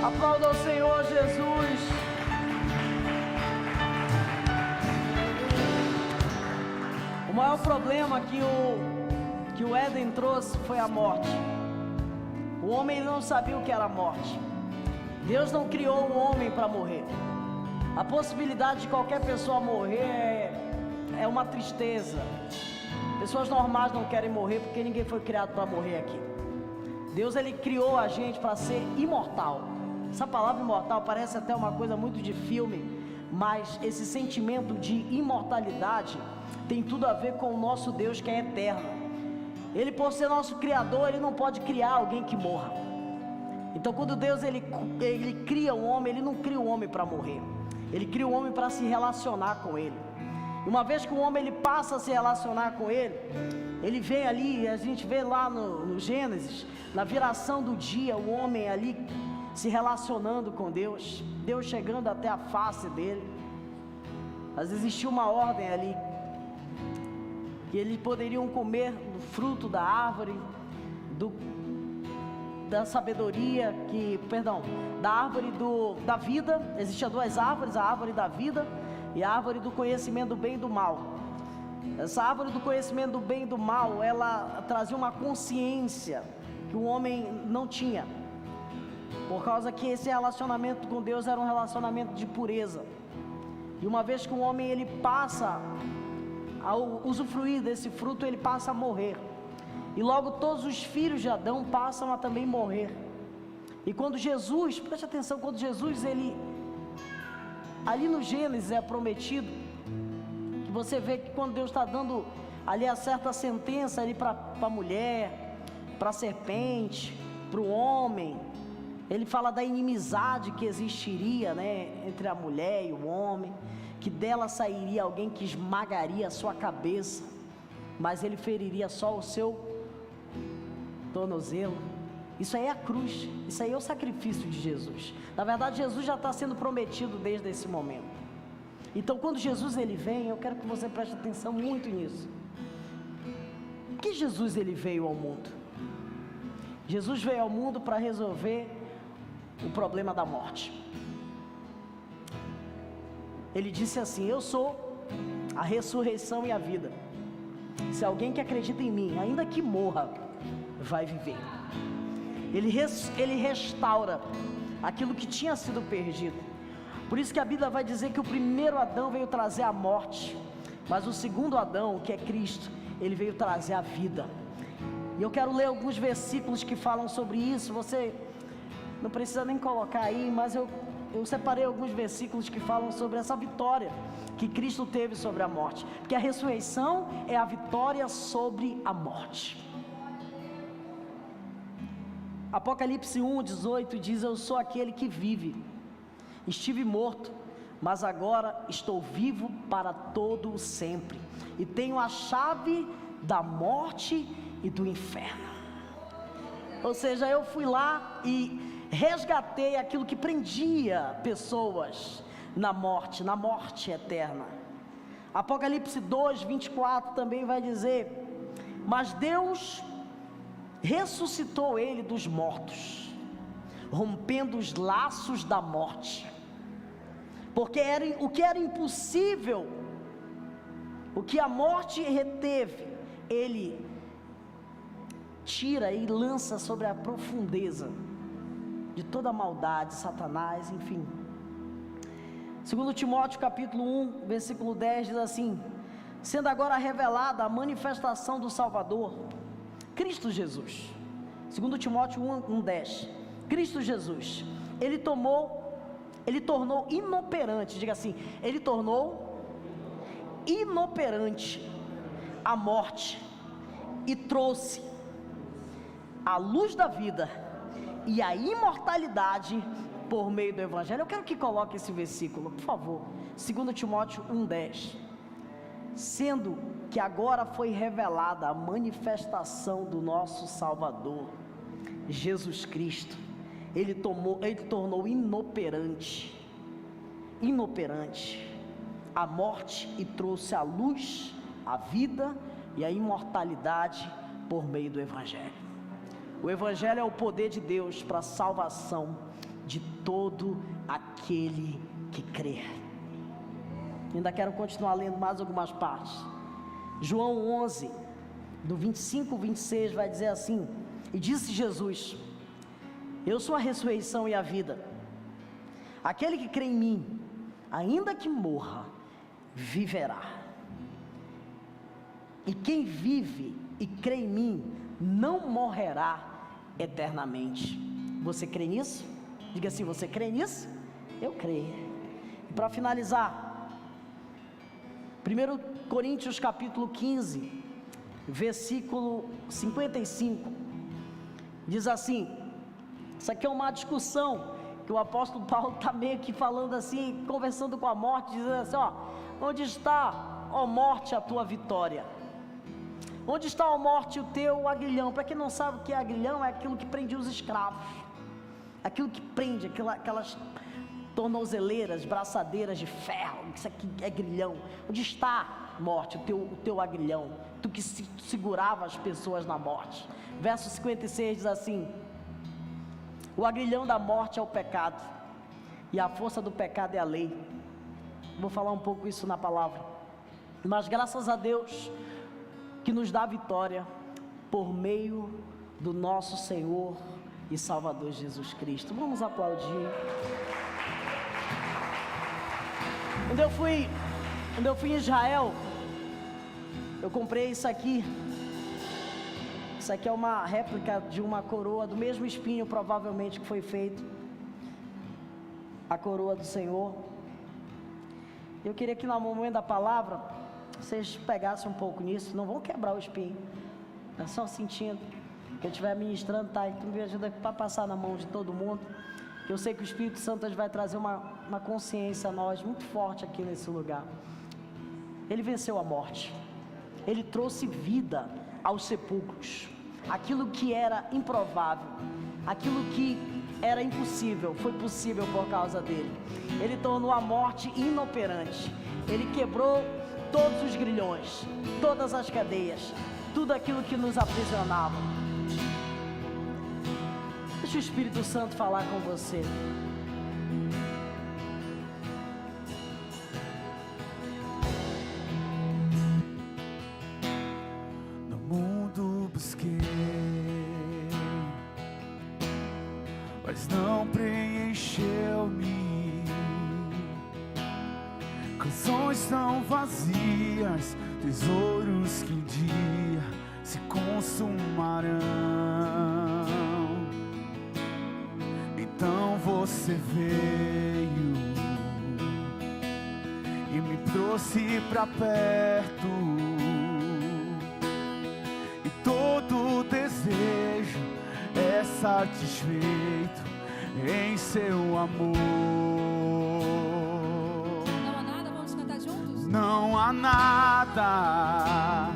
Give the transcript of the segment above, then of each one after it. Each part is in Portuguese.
Aplauda o Senhor Jesus. O maior problema que o Éden trouxe foi a morte. O homem não sabia o que era a morte. Deus não criou o homem para morrer. A possibilidade de qualquer pessoa morrer é uma tristeza. Pessoas normais não querem morrer porque ninguém foi criado para morrer aqui. Deus, ele criou a gente para ser imortal. Essa palavra imortal parece até uma coisa muito de filme, mas esse sentimento de imortalidade tem tudo a ver com o nosso Deus, que é eterno. Ele, por ser nosso criador, ele não pode criar alguém que morra. Então quando Deus ele cria o homem, ele não cria o homem para morrer. Ele cria o homem para se relacionar com ele. E uma vez que o homem ele passa a se relacionar com ele, ele vem ali, a gente vê lá no Gênesis, na viração do dia, o homem ali se relacionando com Deus, Deus chegando até a face dele. Mas existia uma ordem ali, que eles poderiam comer do fruto da árvore, da sabedoria, da árvore da vida. Existiam duas árvores, a árvore da vida e a árvore do conhecimento do bem e do mal. Essa árvore do conhecimento do bem e do mal, ela trazia uma consciência que o homem não tinha, por causa que esse relacionamento com Deus era um relacionamento de pureza. E uma vez que o homem ele passa a usufruir desse fruto, ele passa a morrer. E logo todos os filhos de Adão passam a também morrer. E quando Jesus, preste atenção, quando Jesus ali no Gênesis é prometido, que você vê que quando Deus está dando ali a certa sentença ali para a mulher, para a serpente, para o homem, ele fala da inimizade que existiria, né, entre a mulher e o homem, que dela sairia alguém que esmagaria a sua cabeça, mas ele feriria só o seu tornozelo. Isso aí é a cruz, isso aí é o sacrifício de Jesus. Na verdade, Jesus já está sendo prometido desde esse momento. Então, quando Jesus ele vem, eu quero que você preste atenção muito nisso. Por que Jesus ele veio ao mundo? Jesus veio ao mundo para resolver o problema da morte. Ele disse assim: eu sou a ressurreição e a vida. Se alguém que acredita em mim, ainda que morra, vai viver. Ele restaura aquilo que tinha sido perdido. Por isso que a Bíblia vai dizer que o primeiro Adão veio trazer a morte, mas o segundo Adão, que é Cristo, ele veio trazer a vida. E eu quero ler alguns versículos que falam sobre isso. Você não precisa nem colocar aí, mas eu separei alguns versículos que falam sobre essa vitória que Cristo teve sobre a morte, porque a ressurreição é a vitória sobre a morte. Apocalipse 1:18 diz: eu sou aquele que vive, estive morto, mas agora estou vivo para todo o sempre, e tenho a chave da morte e do inferno. Ou seja, eu fui lá e resgatei aquilo que prendia pessoas na morte eterna. Apocalipse 2:24 também vai dizer: mas Deus ressuscitou ele dos mortos, rompendo os laços da morte, porque o que era impossível, o que a morte reteve, ele tira e lança sobre a profundeza de toda a maldade, Satanás, enfim. 2 Timóteo capítulo 1, versículo 10 diz assim: sendo agora revelada a manifestação do Salvador, Cristo Jesus. 2 Timóteo 1:10. Cristo Jesus, ele tornou inoperante, diga assim, ele tornou inoperante a morte e trouxe a luz da vida e a imortalidade por meio do Evangelho. Eu quero que coloque esse versículo, por favor. 2 Timóteo 1:10. Sendo que agora foi revelada a manifestação do nosso Salvador, Jesus Cristo. Ele tornou inoperante a morte e trouxe a luz, a vida e a imortalidade por meio do Evangelho. O Evangelho é o poder de Deus para a salvação de todo aquele que crê. Ainda quero continuar lendo mais algumas partes. João 11, do 25 ao 26, vai dizer assim: e disse Jesus: eu sou a ressurreição e a vida. Aquele que crê em mim, ainda que morra, viverá. E quem vive e crê em mim, não morrerá eternamente. Você crê nisso? Diga assim: você crê nisso? Eu creio. E para finalizar, 1 Coríntios capítulo 15, versículo 55, diz assim, isso aqui é uma discussão que o apóstolo Paulo está meio que falando assim, conversando com a morte, dizendo assim, ó, onde está, ó morte, a tua vitória? Onde está, ó morte, o teu aguilhão? Para quem não sabe o que é aguilhão, é aquilo que prendia os escravos, aquilo que prende, aquelas tornozeleiras, braçadeiras de ferro, isso aqui é grilhão. Onde está, morte, o teu aguilhão? Tu que segurava as pessoas na morte. Verso 56 diz assim: o aguilhão da morte é o pecado, e a força do pecado é a lei. Vou falar um pouco isso na palavra, mas graças a Deus que nos dá vitória por meio do nosso Senhor e Salvador Jesus Cristo. Vamos aplaudir. Quando eu fui em Israel, eu comprei isso aqui. Isso aqui é uma réplica de uma coroa do mesmo espinho, provavelmente, que foi feito a coroa do Senhor. Eu queria que no momento da palavra vocês pegassem um pouco nisso. Não vão quebrar o espinho, é só sentindo que eu estiver ministrando, tá? Então me ajuda para passar na mão de todo mundo. Eu sei que o Espírito Santo vai trazer uma consciência a nós muito forte aqui nesse lugar. Ele venceu a morte, ele trouxe vida aos sepulcros. Aquilo que era improvável, aquilo que era impossível, foi possível por causa dele. Ele tornou a morte inoperante, ele quebrou todos os grilhões, todas as cadeias, tudo aquilo que nos aprisionava. Deixa o Espírito Santo falar com você. No mundo busquei, mas não preencheu-me. Canções tão vazias, tesouros que um dia se consumarão. Então você veio e me trouxe pra perto, e todo desejo é satisfeito em seu amor. Não há nada, vamos cantar juntos? Não há nada,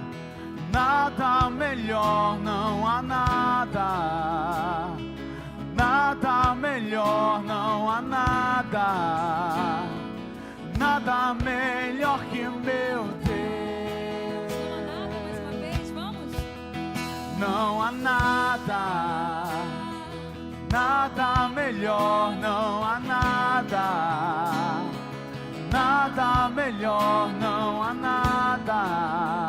nada melhor, não há nada, nada melhor, não há nada, nada melhor que meu Deus. Não há nada, mais uma vez, vamos. Não há nada, nada melhor, não há nada, nada melhor, não há nada,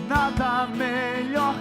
nada melhor